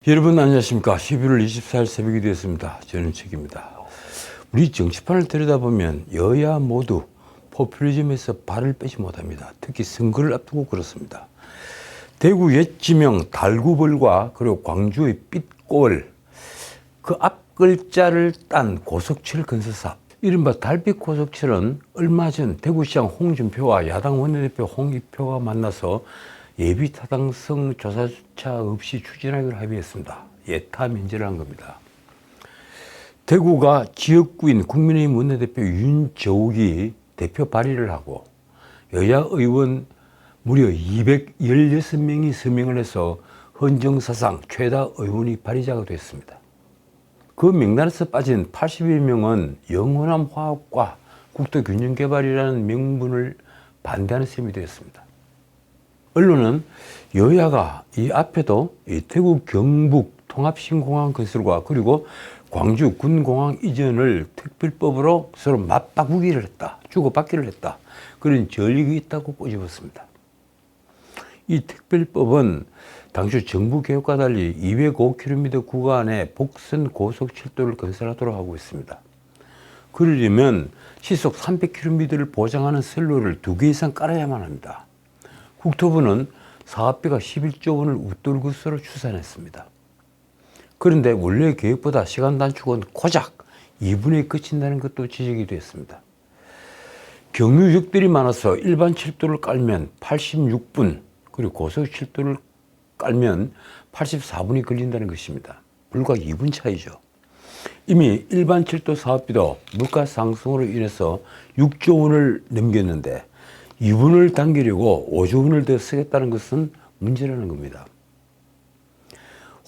여러분 안녕하십니까. 11월 24일 새벽이 되었습니다. 저는 책입니다. 우리 정치판을 들여다보면 여야 모두 포퓰리즘에서 발을 빼지 못합니다. 특히 선거를 앞두고 그렇습니다. 대구 옛 지명 달구벌과 그리고 광주의 빛골, 그 앞글자를 딴 고속철 건설 사업, 이른바 달빛 고속철은 얼마 전 대구시장 홍준표와 야당 원내대표 홍익표가 만나서 예비 타당성 조사조차 없이 추진하기로 합의했습니다. 예타 면제를 한 겁니다. 대구가 지역구인 국민의힘 원내대표 윤저욱이 대표 발의를 하고 여야 의원 무려 216명이 서명을 해서 헌정사상 최다 의원이 발의자가 됐습니다. 그 명단에서 빠진 81명은 영호남 화학과 국토균형개발이라는 명분을 반대하는 셈이 되었습니다. 언론은 여야가 이 앞에도 이 태국 경북 통합신공항 건설과 그리고 광주 군공항 이전을 특별법으로 서로 맞바꾸기를 했다, 주고받기를 했다, 그런 전력이 있다고 꼬집었습니다. 이 특별법은 당초 정부 계획과 달리 205km 구간에 복선 고속철도를 건설하도록 하고 있습니다. 그러려면 시속 300km를 보장하는 선로를 2개 이상 깔아야만 합니다. 국토부는 사업비가 11조 원을 웃돌 것으로 추산했습니다. 그런데 원래 계획보다 시간 단축은 고작 2분에 그친다는 것도 지적이 됐습니다. 경유역들이 많아서 일반 철도를 깔면 86분, 그리고 고속철도를 깔면 84분이 걸린다는 것입니다. 불과 2분 차이죠. 이미 일반 철도 사업비도 물가 상승으로 인해서 6조 원을 넘겼는데 2분을 당기려고 5조 원을 더 쓰겠다는 것은 문제라는 겁니다.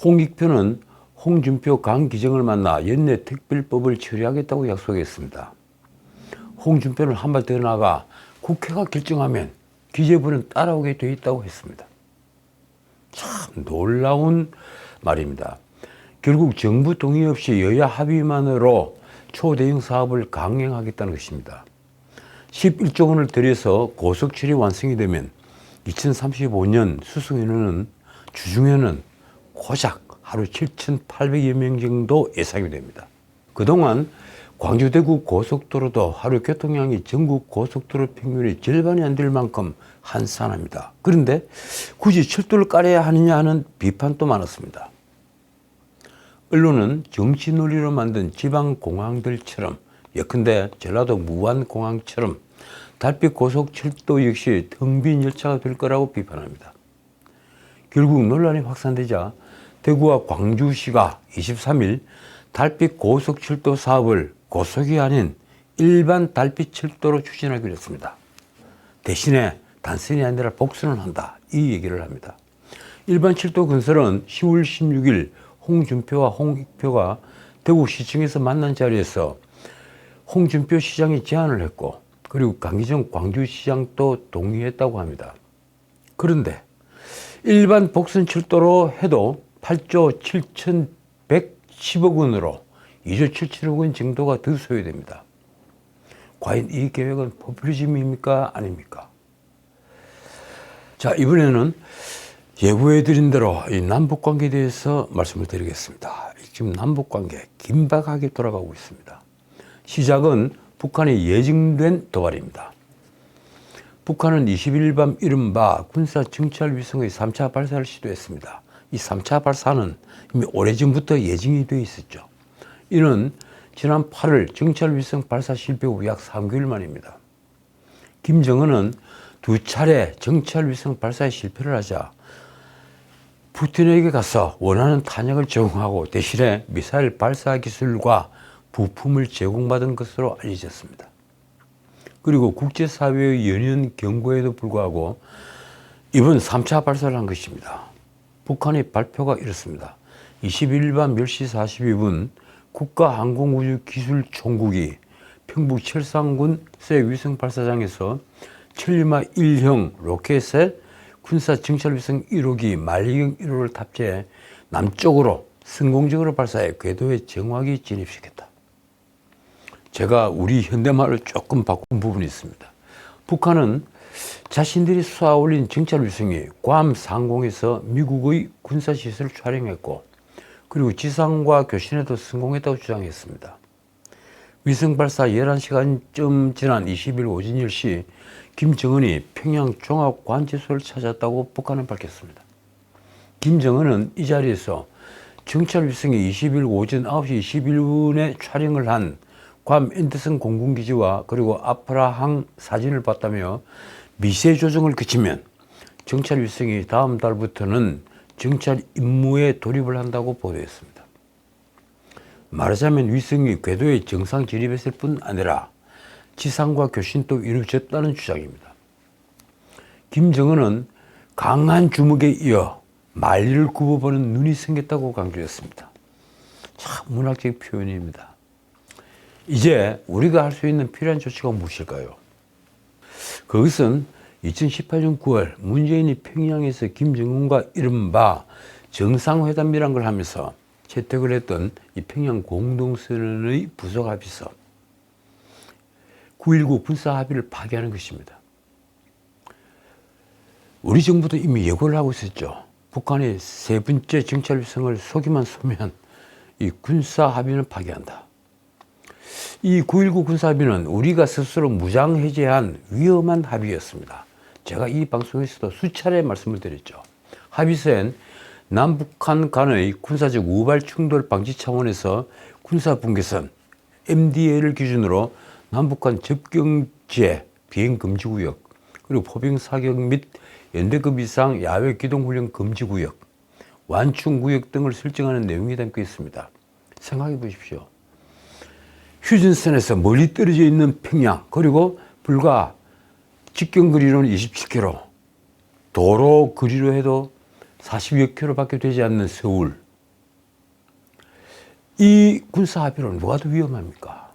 홍익표는 홍준표 강기정을 만나 연내 특별법을 처리하겠다고 약속했습니다. 홍준표는 한 발 더 나아가 국회가 결정하면 기재부는 따라오게 돼 있다고 했습니다. 참 놀라운 말입니다. 결국 정부 동의 없이 여야 합의만으로 초대형 사업을 강행하겠다는 것입니다. 11조 원을 들여서 고속철이 완성이 되면 2035년 수송인원은 주중에는 고작 하루 7,800여 명 정도 예상이 됩니다. 그동안 광주 대구 고속도로도 하루 교통량이 전국 고속도로 평균의 절반이 안 될 만큼 한산합니다. 그런데 굳이 철도를 깔아야 하느냐 하는 비판도 많았습니다. 언론은 정치 논리로 만든 지방공항들처럼, 예컨대 전라도 무안공항처럼 달빛 고속철도 역시 텅 빈 열차가 될 거라고 비판합니다. 결국 논란이 확산되자 대구와 광주시가 23일 달빛 고속철도 사업을 고속이 아닌 일반 달빛 철도로 추진하기로 했습니다. 대신에 단선이 아니라 복선을 한다, 이 얘기를 합니다. 일반 철도 건설은 10월 16일 홍준표와 홍익표가 대구시청에서 만난 자리에서 홍준표 시장이 제안을 했고, 그리고 강기정 광주시장도 동의했다고 합니다. 그런데 일반 복선 철도로 해도 8조 7,110억 원으로 2조 7천억 원 정도가 더 소요됩니다. 과연 이 계획은 포퓰리즘입니까? 아닙니까? 자, 이번에는 예고해드린 대로 이 남북관계에 대해서 말씀을 드리겠습니다. 지금 남북관계 긴박하게 돌아가고 있습니다. 시작은 북한의 예정된 도발입니다. 북한은 20일 밤 이른바 군사 정찰 위성의 3차 발사를 시도했습니다. 이 3차 발사는 이미 오래전부터 예정이 되어 있었죠. 이는 지난 8월 정찰 위성 발사 실패 후 약 3개월 만입니다. 김정은은 2차례 정찰 위성 발사에 실패를 하자 푸틴에게 가서 원하는 탄약을 제공하고 대신에 미사일 발사 기술과 부품을 제공받은 것으로 알려졌습니다. 그리고 국제사회의 연이은 경고에도 불구하고 이번 3차 발사를 한 것입니다. 북한의 발표가 이렇습니다. 21일 밤 10시 42분 국가항공우주기술총국이 평북 철산군 새 위성 발사장에서 천리마 1형 로켓에 군사 정찰위성 1호기 만리경 1호를 탑재해 남쪽으로 성공적으로 발사해 궤도에 정확히 진입시켰다. 제가 우리 현대말을 조금 바꾼 부분이 있습니다. 북한은 자신들이 쏘아 올린 정찰위성이 괌 상공에서 미국의 군사시설을 촬영했고 그리고 지상과 교신에도 성공했다고 주장했습니다. 위성 발사 11시간쯤 지난 20일 오전 10시 김정은이 평양 종합관제소를 찾았다고 북한은 밝혔습니다. 김정은은 이 자리에서 정찰 위성이 20일 오전 9시 21분에 촬영을 한 괌 앤더슨 공군기지와 그리고 아프라항 사진을 봤다며 미세 조정을 거치면 정찰 위성이 다음 달부터는 정찰 임무에 돌입을 한다고 보도했습니다. 말하자면 위성이 궤도에 정상 진입했을 뿐 아니라 지상과 교신도 이루어졌다는 주장입니다. 김정은은 강한 주먹에 이어 말리를 굽어보는 눈이 생겼다고 강조했습니다. 참 문학적 표현입니다. 이제 우리가 할 수 있는 필요한 조치가 무엇일까요? 그것은 2018년 9월 문재인이 평양에서 김정은과 이른바 정상회담이란 걸 하면서 채택을 했던 이 평양 공동선언의 부속 합의서 9.19 군사합의를 파기하는 것입니다. 우리 정부도 이미 예고를 하고 있었죠. 북한이 세 번째 정찰 위성을 속이만 쏘면 이 군사합의는 파기한다. 이 9.19 군사합의는 우리가 스스로 무장해제한 위험한 합의였습니다. 제가 이 방송에서도 수차례 말씀을 드렸죠. 합의서엔 남북한 간의 군사적 우발 충돌 방지 차원에서 군사분계선 MDA를 기준으로 남북한 접경지에 비행금지구역, 그리고 포병사격 및 연대급 이상 야외 기동훈련 금지구역, 완충구역 등을 설정하는 내용이 담겨 있습니다. 생각해 보십시오. 휴전선에서 멀리 떨어져 있는 평양, 그리고 불과 직경 거리로는 27km, 도로 거리로 해도 40여 킬로밖에 되지 않는 서울. 이 군사합의로는 뭐가 더 위험합니까?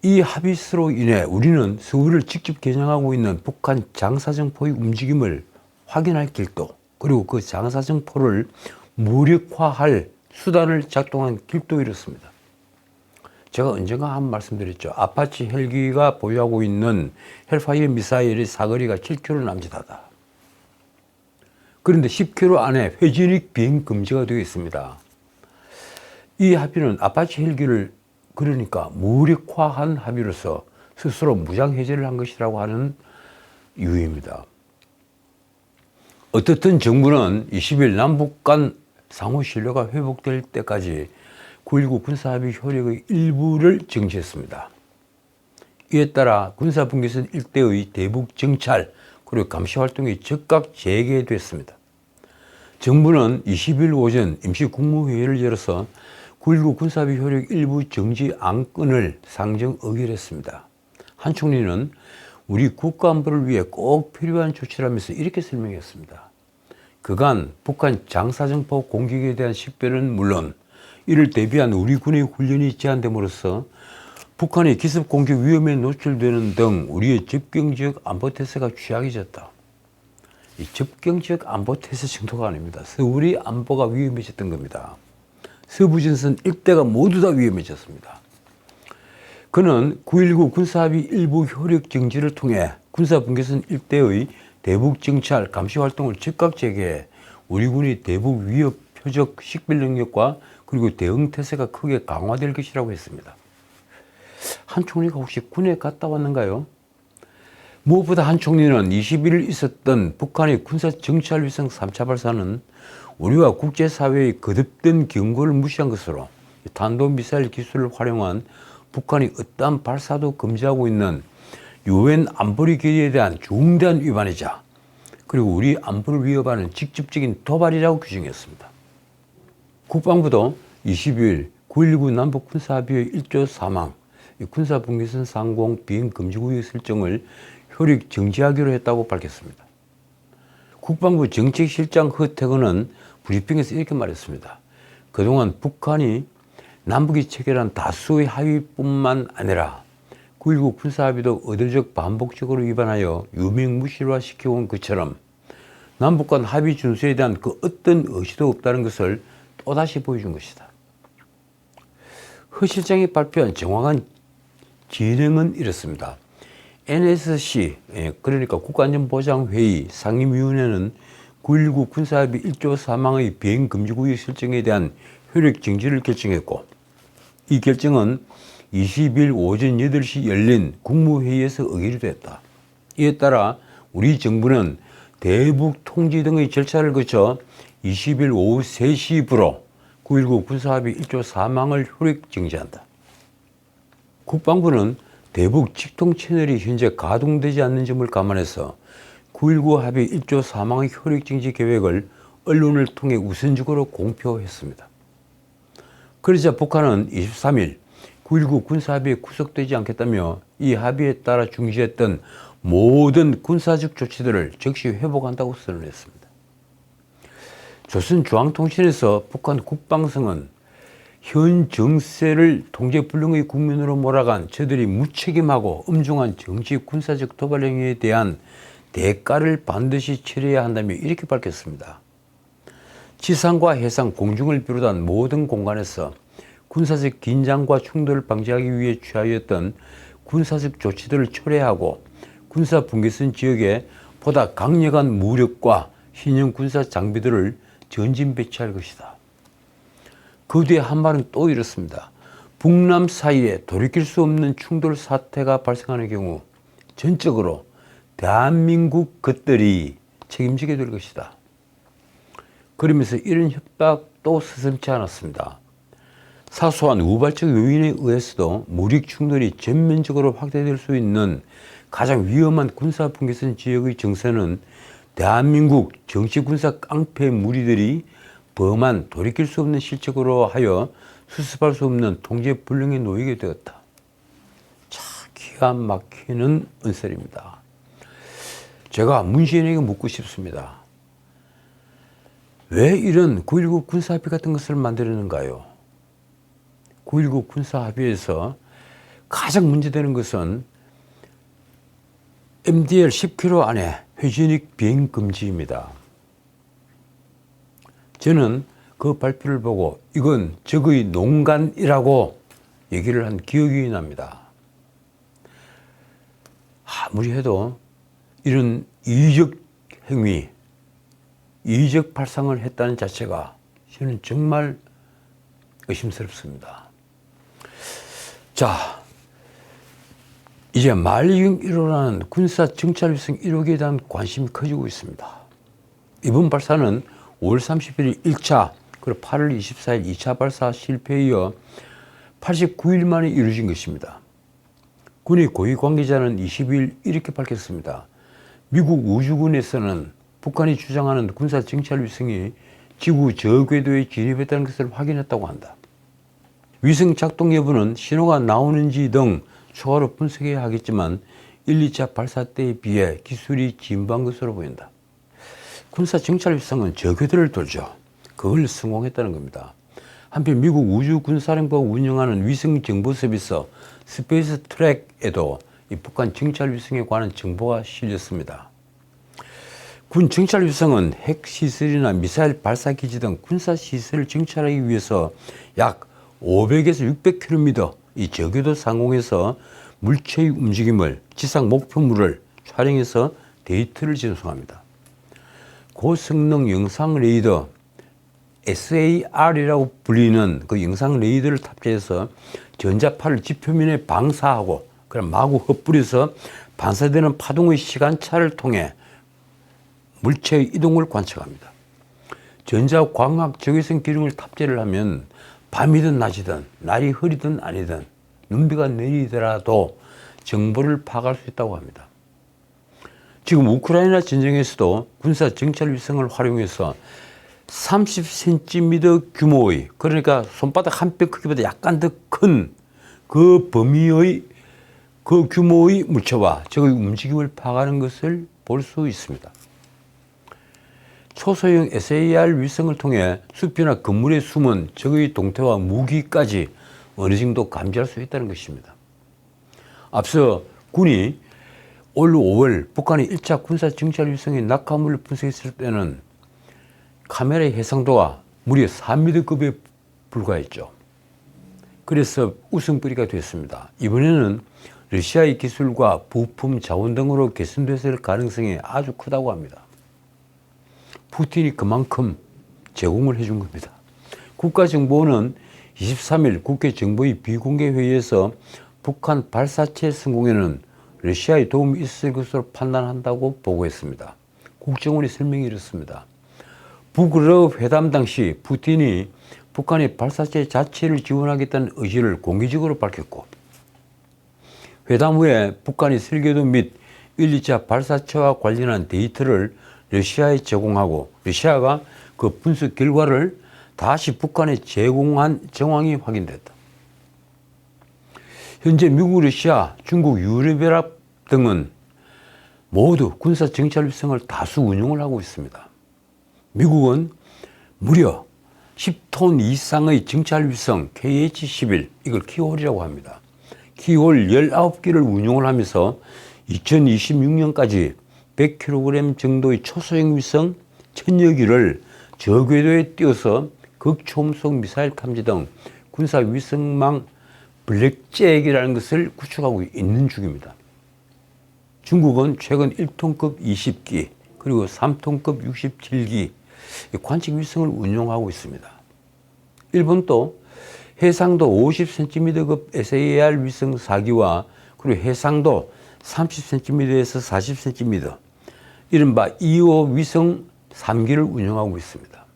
이 합의서로 인해 우리는 서울을 직접 겨냥하고 있는 북한 장사정포의 움직임을 확인할 길도, 그리고 그 장사정포를 무력화할 수단을 작동한 길도 잃었습니다. 제가 언젠가 한 말씀드렸죠. 아파치 헬기가 보유하고 있는 헬파이어 미사일의 사거리가 7km 남짓하다. 그런데 10km 안에 회전익 비행 금지가 되어 있습니다. 이 합의는 아파치 헬기를 그러니까 무력화한 합의로서 스스로 무장해제를 한 것이라고 하는 이유입니다. 어떻든 정부는 20일 남북 간 상호 신뢰가 회복될 때까지 9.19 군사합의 효력의 일부를 정지했습니다. 이에 따라 군사분계선 일대의 대북 정찰 그리고 감시 활동이 즉각 재개됐습니다. 정부는 20일 오전 임시 국무회의를 열어서 9.19 군사합의 효력 일부 정지 안건을 상정 의결했습니다. 한 총리는 우리 국가안보를 위해 꼭 필요한 조치라면서 이렇게 설명했습니다. 그간 북한 장사정포 공격에 대한 식별은 물론 이를 대비한 우리 군의 훈련이 제한됨으로써 북한의 기습 공격 위험에 노출되는 등 우리의 접경지역 안보태세가 취약해졌다. 이 접경지역 안보태세 정도가 아닙니다. 서울이 안보가 위험해졌던 겁니다. 서부전선 일대가 모두 다 위험해졌습니다. 그는 9.19 군사합의 일부 효력 정지를 통해 군사분계선 일대의 대북 정찰 감시 활동을 즉각 재개해 우리 군이 대북 위협 표적 식별 능력과 그리고 대응 태세가 크게 강화될 것이라고 했습니다. 한 총리가 혹시 군에 갔다 왔는가요? 무엇보다 한 총리는 21일 있었던 북한의 군사 정찰 위성 3차 발사는 우리와 국제사회의 거듭된 경고를 무시한 것으로 탄도미사일 기술을 활용한 북한이 어떠한 발사도 금지하고 있는 유엔 안보리 결의에 대한 중대한 위반이자 그리고 우리 안보를 위협하는 직접적인 도발이라고 규정했습니다. 국방부도 20일 9.19 남북 군사합의의 1조 3항 군사분계선 상공 비행 금지구역 설정을 효력 정지하기로 했다고 밝혔습니다. 국방부 정책실장 허태근은 브리핑에서 이렇게 말했습니다. 그동안 북한이 남북이 체결한 다수의 합의뿐만 아니라 9.19 군사합의도 의도적 반복적으로 위반하여 유명무실화시켜온 것처럼 남북 간 합의 준수에 대한 그 어떤 의지도 없다는 것을 또다시 보여준 것이다. 허 실장이 발표한 정확한 진행은 이렇습니다. NSC, 그러니까 국가안전보장회의 상임위원회는 9.19 군사합의 1조 4망의 비행금지구역 설정에 대한 효력 정지를 결정했고, 이 결정은 20일 오전 8시 열린 국무회의에서 의결이 됐다. 이에 따라 우리 정부는 대북 통지 등의 절차를 거쳐 20일 오후 3시부로 9.19 군사합의 1조 4망을 효력 정지한다. 국방부는 대북 직통 채널이 현재 가동되지 않는 점을 감안해서 9.19 합의 1조 4망의 효력 정지 계획을 언론을 통해 우선적으로 공표했습니다. 그러자 북한은 23일 9.19 군사합의에 구속되지 않겠다며 이 합의에 따라 중지했던 모든 군사적 조치들을 즉시 회복한다고 선언했습니다. 조선중앙통신에서 북한 국방성은 현 정세를 통제불능의 국면으로 몰아간 저들이 무책임하고 엄중한 정치 군사적 도발 행위에 대한 대가를 반드시 치러야 한다며 이렇게 밝혔습니다. 지상과 해상, 공중을 비롯한 모든 공간에서 군사적 긴장과 충돌을 방지하기 위해 취하였던 군사적 조치들을 철회하고 군사 분계선 지역에 보다 강력한 무력과 신형 군사 장비들을 전진 배치할 것이다. 그 뒤에 한 말은 또 이렇습니다. 북남 사이에 돌이킬 수 없는 충돌 사태가 발생하는 경우 전적으로 대한민국 것들이 책임지게 될 것이다. 그러면서 이런 협박도 서슴지 않았습니다. 사소한 우발적 요인에 의해서도 무력 충돌이 전면적으로 확대될 수 있는 가장 위험한 군사 분계선 지역의 정세는 대한민국 정치군사 깡패 무리들이 범한 돌이킬 수 없는 실책으로 하여 수습할 수 없는 통제불능에 놓이게 되었다. 자, 기가 막히는 언설입니다. 제가 문재인에게 묻고 싶습니다. 왜 이런 9.19 군사합의 같은 것을 만들었는가요? 9.19 군사합의에서 가장 문제되는 것은 MDL 10km 안에 회전익 비행 금지입니다. 저는 그 발표를 보고 이건 적의 농간이라고 얘기를 한 기억이 납니다. 아무리 해도 이런 이적 행위, 이적 발상을 했다는 자체가 저는 정말 의심스럽습니다. 자, 이제 말리경 1호라는 군사 정찰 위성 1호기에 대한 관심이 커지고 있습니다. 이번 발사는 5월 31일 1차, 그리고 8월 24일 2차 발사 실패에 이어 89일 만에 이루어진 것입니다. 군의 고위 관계자는 22일 이렇게 밝혔습니다. 미국 우주군에서는 북한이 주장하는 군사 정찰 위성이 지구 저궤도에 진입했다는 것을 확인했다고 한다. 위성 작동 여부는 신호가 나오는지 등 추가로 분석해야 하겠지만 1, 2차 발사 때에 비해 기술이 진보한 것으로 보인다. 군사 정찰 위성은 저궤도를 돌죠. 그걸 성공했다는 겁니다. 한편 미국 우주군사령부가 운영하는 위성 정보 서비스 스페이스 트랙에도 이 북한 정찰 위성에 관한 정보가 실렸습니다. 군 정찰 위성은 핵시설이나 미사일 발사기지 등 군사시설을 정찰하기 위해서 약 500에서 600km 이 저궤도 상공에서 물체의 움직임을, 지상 목표물을 촬영해서 데이터를 전송합니다. 고성능 영상 레이더 SAR이라고 불리는 그 영상 레이더를 탑재해서 전자파를 지표면에 방사하고 그럼 마구 흩뿌려서 반사되는 파동의 시간차를 통해 물체의 이동을 관측합니다. 전자광학 적외선 기능을 탑재를 하면 밤이든 낮이든 날이 흐리든 아니든 눈비가 내리더라도 정보를 파악할 수 있다고 합니다. 지금 우크라이나 전쟁에서도 군사 정찰 위성을 활용해서 30cm 규모의, 그러니까 손바닥 한 뼘 크기보다 약간 더 큰 그 범위의 그 규모의 물체와 적의 움직임을 파악하는 것을 볼 수 있습니다. 초소형 SAR 위성을 통해 숲이나 건물에 숨은 적의 동태와 무기까지 어느 정도 감지할 수 있다는 것입니다. 앞서 군이 올 5월 북한의 1차 군사 정찰 위성의 낙하물을 분석했을 때는 카메라의 해상도가 무려 4m급에 불과했죠. 그래서 웃음거리가 됐습니다. 이번에는 러시아의 기술과 부품, 자원 등으로 개선됐을 가능성이 아주 크다고 합니다. 푸틴이 그만큼 제공을 해준 겁니다. 국가정보원은 23일 국회정보위 비공개 회의에서 북한 발사체 성공에는 러시아의 도움이 있을 것으로 판단한다고 보고했습니다. 국정원의 설명이 이렇습니다. 북러 회담 당시 푸틴이 북한의 발사체 자체를 지원하겠다는 의지를 공개적으로 밝혔고, 회담 후에 북한이 설계도 및 1, 2차 발사체와 관련한 데이터를 러시아에 제공하고 러시아가 그 분석 결과를 다시 북한에 제공한 정황이 확인됐다. 현재 미국, 러시아, 중국, 유럽연합 등은 모두 군사 정찰 위성을 다수 운용을 하고 있습니다. 미국은 무려 10톤 이상의 정찰 위성 KH-11, 이걸 키홀이라고 합니다. 키홀 19기를 운용을 하면서 2026년까지 100kg 정도의 초소형 위성 1000여 기를 저궤도에 띄워서 극초음속 미사일 탐지 등 군사 위성망 블랙잭이라는 것을 구축하고 있는 중입니다. 중국은 최근 1톤급 20기 그리고 3톤급 67기 관측 위성을 운용하고 있습니다. 일본도 해상도 50cm급 SAR 위성 4기와 그리고 해상도 30cm에서 40cm 이른바 2호 위성 3기를 운영하고 있습니다.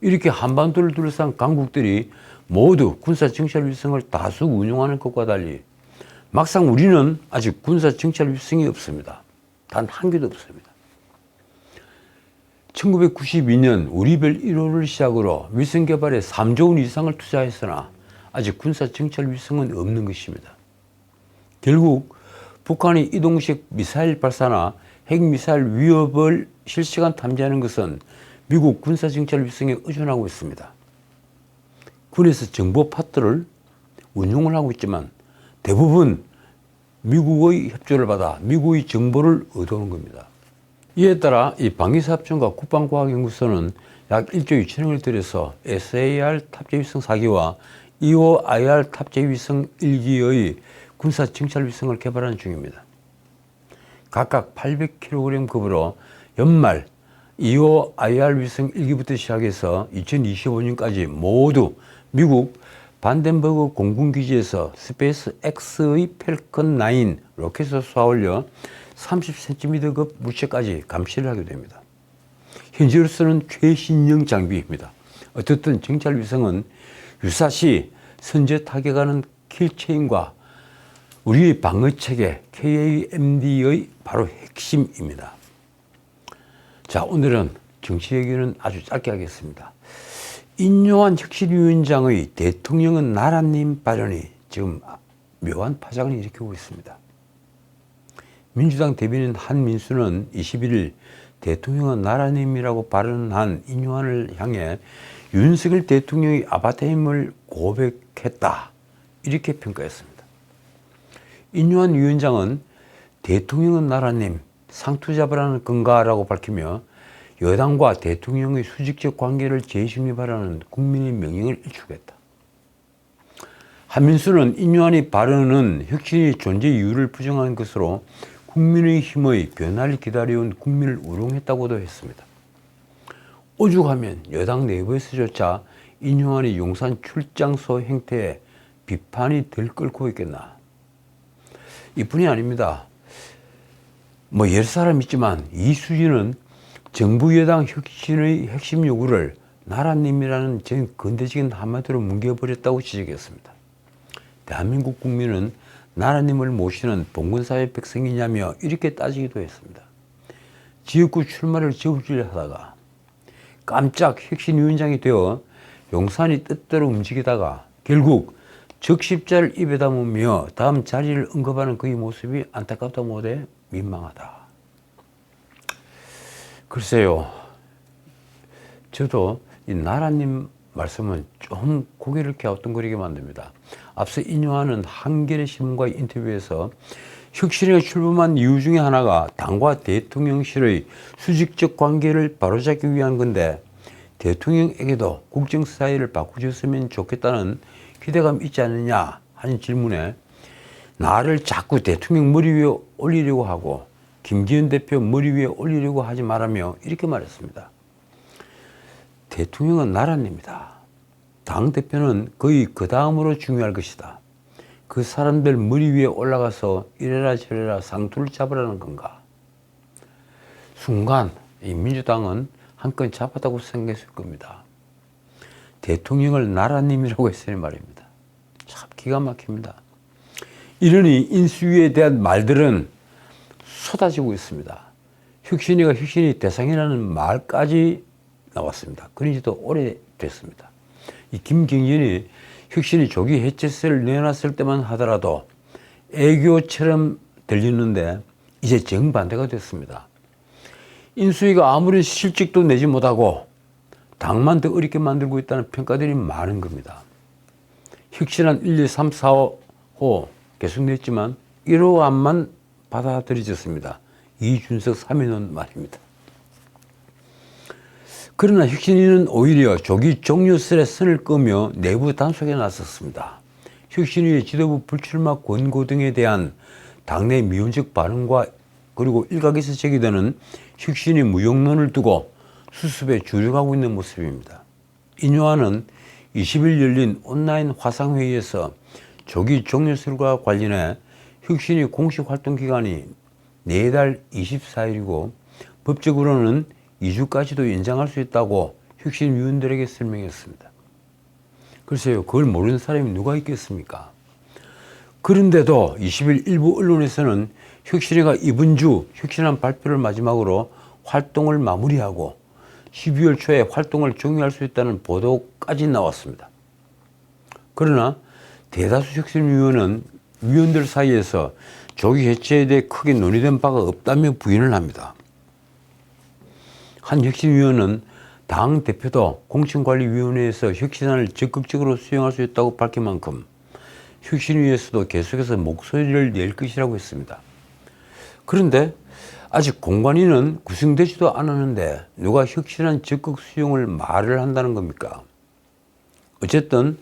이렇게 한반도를 둘러싼 강국들이 모두 군사 정찰 위성을 다수 운용하는 것과 달리 막상 우리는 아직 군사 정찰 위성이 없습니다. 단 한 개도 없습니다. 1992년 우리별 1호를 시작으로 위성 개발에 3조 원 이상을 투자했으나 아직 군사 정찰 위성은 없는 것입니다. 결국 북한이 이동식 미사일 발사나 핵미사일 위협을 실시간 탐지하는 것은 미국 군사 정찰 위성에 의존하고 있습니다. 군에서 정보 파트를 운용을 하고 있지만 대부분 미국의 협조를 받아 미국의 정보를 얻어오는 겁니다. 이에 따라 이 방위사업청과 국방과학연구소는 약 1조 2천억을 들여서 SAR 탑재위성 4기와 2호 IR 탑재위성 1기의 군사 정찰 위성을 개발하는 중입니다. 각각 800kg 급으로 연말 2호 IR 위성 1기부터 시작해서 2025년까지 모두 미국 반덴버그 공군기지에서 스페이스 X의 펠컨 9 로켓을 쏘아올려 30cm급 물체까지 감시를 하게 됩니다. 현재로서는 최신형 장비입니다. 어쨌든 정찰 위성은 유사시 선제 타격하는 킬체인과 우리의 방어체계 KAMD의 바로 핵심입니다. 자, 오늘은 정치 얘기는 아주 짧게 하겠습니다. 인요한 혁신위원장의 대통령은 나라님 발언이 지금 묘한 파장을 일으키고 있습니다. 민주당 대변인 한민수는 21일 대통령은 나라님이라고 발언한 인요한을 향해 윤석열 대통령의 아바타임을 고백했다, 이렇게 평가했습니다. 인요한 위원장은 대통령은 나라님, 상투 잡으라는 건가라고 밝히며 여당과 대통령의 수직적 관계를 재심립하라는 국민의 명령을 일축했다. 한민수는 인요한의 발언은 혁신의 존재 이유를 부정한 것으로 국민의힘의 변화를 기다려온 국민을 우롱했다고도 했습니다. 오죽하면 여당 내부에서조차 인요한의 용산 출장소 행태에 비판이 들끓고 있겠나. 이뿐이 아닙니다. 여러 사람 있지만 이수진은 정부 여당 혁신의 핵심 요구를 나라님이라는 전 근대적인 한마디로 뭉개버렸다고 지적했습니다. 대한민국 국민은 나라님을 모시는 봉건사회 백성이냐며 이렇게 따지기도 했습니다. 지역구 출마를 저질하다가 깜짝 혁신위원장이 되어 용산이 뜻대로 움직이다가 결국 적십자를 입에 담으며 다음 자리를 언급하는 그의 모습이 안타깝다 못해 민망하다. 글쎄요, 저도 이 나라님 말씀은 좀 고개를 갸우뚱거리게 만듭니다. 앞서 인용하는 한겨레 신문과의 인터뷰에서 혁신에 출범한 이유 중에 하나가 당과 대통령실의 수직적 관계를 바로잡기 위한 건데 대통령에게도 국정사회를 바꾸셨으면 좋겠다는 기대감이 있지 않느냐 하는 질문에 나를 자꾸 대통령 머리 위에 올리려고 하고 김기현 대표 머리 위에 올리려고 하지 말라며 이렇게 말했습니다. 대통령은 나라입니다. 당대표는 거의 그 다음으로 중요할 것이다. 그 사람들 머리 위에 올라가서 이래라 저래라 상투를 잡으라는 건가. 순간 이 민주당은 한 건 잡았다고 생각했을 겁니다. 대통령을 나라님이라고 했으니 말입니다. 참 기가 막힙니다. 이러니 인수위에 대한 말들은 쏟아지고 있습니다. 혁신이 대상이라는 말까지 나왔습니다. 그런 지도 오래됐습니다. 이 김경진이 혁신이 조기 해체세를 내놨을 때만 하더라도 애교처럼 들리는데 이제 정반대가 됐습니다. 인수위가 아무리 실직도 내지 못하고 당만 더 어렵게 만들고 있다는 평가들이 많은 겁니다. 혁신안 1, 2, 3, 4, 5 계속 냈지만 1호안만 받아들여졌습니다. 이준석 3인은 말입니다. 그러나 혁신위는 오히려 조기 종료설에 선을 끄며 내부 단속에 나섰습니다. 혁신위의 지도부 불출마 권고 등에 대한 당내 미온적 반응과 그리고 일각에서 제기되는 혁신위 무용론을 두고 수습에 주력하고 있는 모습입니다. 인요한은 20일 열린 온라인 화상회의에서 조기 종료설과 관련해 혁신위 공식 활동 기간이 내달 24일이고 법적으로는 2주까지도 연장할 수 있다고 혁신위원들에게 설명했습니다. 글쎄요, 그걸 모르는 사람이 누가 있겠습니까? 그런데도 20일 일부 언론에서는 혁신위가 이번 주 혁신안 발표를 마지막으로 활동을 마무리하고 12월 초에 활동을 종료할 수 있다는 보도까지 나왔습니다. 그러나 대다수 혁신위원들 사이에서 조기 해체에 대해 크게 논의된 바가 없다며 부인을 합니다. 한 혁신위원은 당 대표도 공천관리위원회에서 혁신안을 적극적으로 수용할 수 있다고 밝힌 만큼 혁신위에서도 계속해서 목소리를 낼 것이라고 했습니다. 그런데 아직 공관위는 구성되지도 않았는데 누가 혁신안 적극 수용을 말을 한다는 겁니까? 어쨌든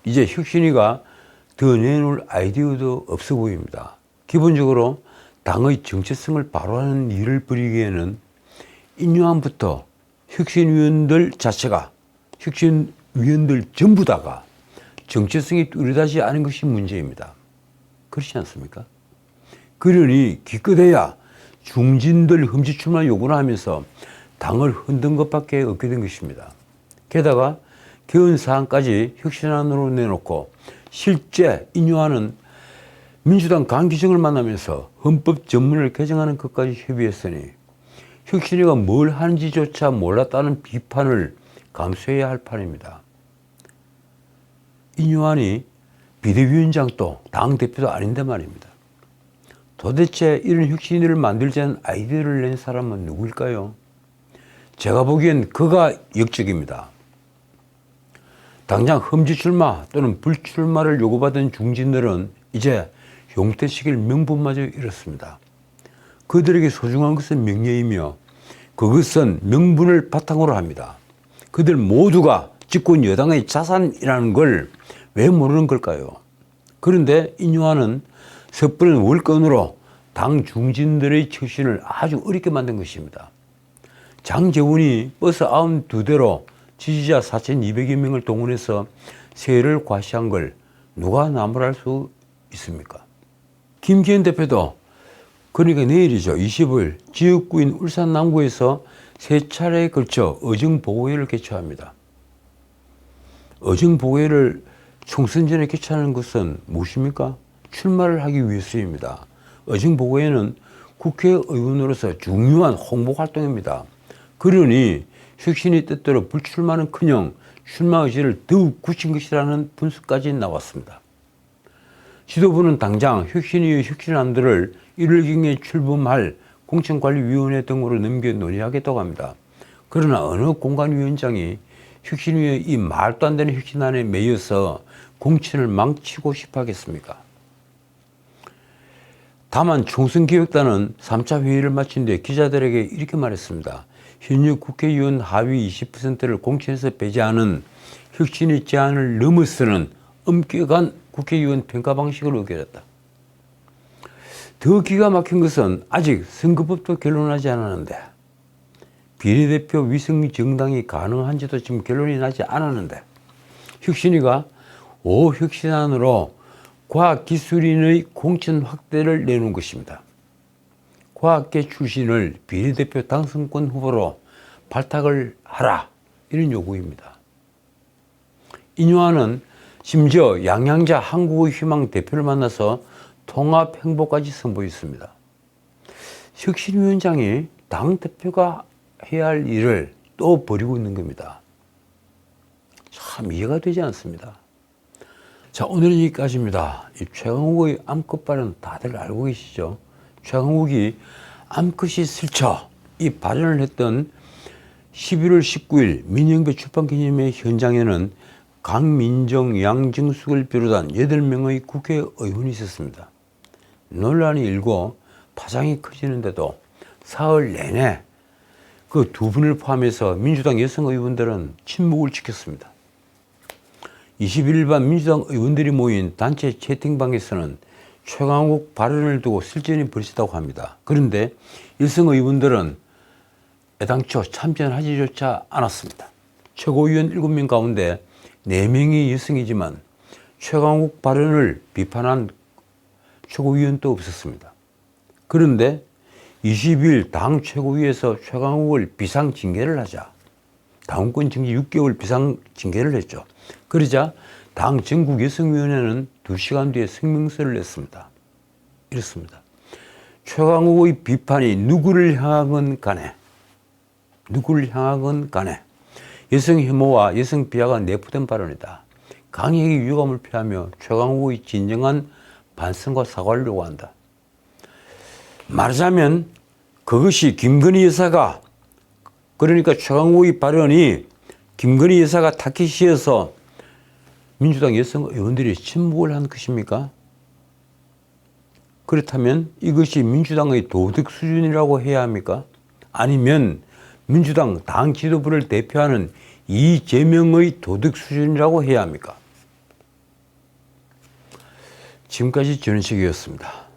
이제 혁신위가 더 내놓을 아이디어도 없어 보입니다. 기본적으로 당의 정체성을 바로하는 일을 벌이기에는 인요한부터 혁신위원들 자체가 혁신위원들 전부 다가 정체성이 뚜렷하지 않은 것이 문제입니다. 그렇지 않습니까? 그러니 기껏해야 중진들 흠집 출마 요구를 하면서 당을 흔든 것밖에 없게 된 것입니다. 게다가 개헌 사항까지 혁신안으로 내놓고 실제 인요한은 민주당 강기정을 만나면서 헌법 전문을 개정하는 것까지 협의했으니 혁신위가 뭘 하는지조차 몰랐다는 비판을 감수해야 할 판입니다. 인요한이 비대위원장도 당대표도 아닌데 말입니다. 도대체 이런 혁신위를 만들자는 아이디어를 낸 사람은 누구일까요? 제가 보기엔 그가 역적입니다. 당장 험지 출마 또는 불출마를 요구받은 중진들은 이제 용퇴시킬 명분마저 잃었습니다. 그들에게 소중한 것은 명예이며 그것은 명분을 바탕으로 합니다. 그들 모두가 집권 여당의 자산이라는 걸 왜 모르는 걸까요? 그런데 인요한은 섣부른 월권으로 당 중진들의 처신을 아주 어렵게 만든 것입니다. 장제원이 버스 92대로 지지자 4,200여 명을 동원해서 세를 과시한 걸 누가 나무랄 수 있습니까? 김기현 대표도 그러니까 내일이죠. 25일 지역구인 울산 남구에서 3차례에 걸쳐 의정보고회를 개최합니다. 의정보고회를 총선 전에 개최하는 것은 무엇입니까? 출마를 하기 위해서입니다. 의정보고회는 국회의원으로서 중요한 홍보 활동입니다. 그러니 혁신이 뜻대로 불출마는커녕 출마 의지를 더욱 굳힌 것이라는 분석까지 나왔습니다. 지도부는 당장 혁신위의 혁신안들을 1월경에 출범할 공천관리위원회 등으로 넘겨 논의하겠다고 합니다. 그러나 어느 공관위원장이 혁신위의 이 말도 안 되는 혁신안에 매여서 공천을 망치고 싶어 하겠습니까? 다만 총선기획단은 3차 회의를 마친 뒤 기자들에게 이렇게 말했습니다. 현역 국회의원 하위 20%를 공천에서 배제하는 혁신의 제한을 넘어서는 엄격한 국회의원 평가 방식을 의결했다. 더 기가 막힌 것은 아직 선거법도 결론나지 않았는데, 비례대표 위성 정당이 가능한지도 지금 결론이 나지 않았는데, 혁신위가 5 혁신안으로 과학기술인의 공천 확대를 내놓은 것입니다. 과학계 출신을 비례대표 당선권 후보로 발탁을 하라, 이런 요구입니다. 인요안은 심지어 양양자 한국의 희망 대표를 만나서 통합 행보까지 선보였습니다. 혁신위원장이 당대표가 해야 할 일을 또 벌이고 있는 겁니다. 참 이해가 되지 않습니다. 자, 오늘은 여기까지입니다. 이 최강욱의 암컷 발언 다들 알고 계시죠? 최강욱이 암컷이 슬쳐 이 발언을 했던 11월 19일 민영배 출판기념회 현장에는 강민정, 양정숙을 비롯한 8명의 국회의원이 있었습니다. 논란이 일고 파장이 커지는데도 사흘 내내 그 두 분을 포함해서 민주당 여성 의원들은 침묵을 지켰습니다. 21일 밤 민주당 의원들이 모인 단체 채팅방에서는 최강욱 발언을 두고 실전이 벌어졌다고 합니다. 그런데 여성 의원들은 애당초 참전하지조차 않았습니다. 최고위원 7명 가운데 4명이 여성이지만 최강욱 발언을 비판한 최고위원도 없었습니다. 그런데 22일 당 최고위에서 최강욱을 비상징계를 하자 당원권 정지 6개월 비상징계를 했죠. 그러자 당 전국여성위원회는 2시간 뒤에 성명서를 냈습니다. 이렇습니다. 최강욱의 비판이 누구를 향하건 간에 여성 혐오와 여성 비하가 내포된 발언이다. 강하게 유감을 표하며 최강욱의 진정한 반성과 사과를 요구한다. 말하자면 그것이 김건희 여사가, 그러니까 최강욱의 발언이 김건희 여사가 타깃이어서 민주당 여성 의원들이 침묵을 한 것입니까? 그렇다면 이것이 민주당의 도덕 수준이라고 해야 합니까? 아니면 민주당 당 지도부를 대표하는 이재명의 도덕 수준이라고 해야 합니까? 지금까지 전원식이었습니다.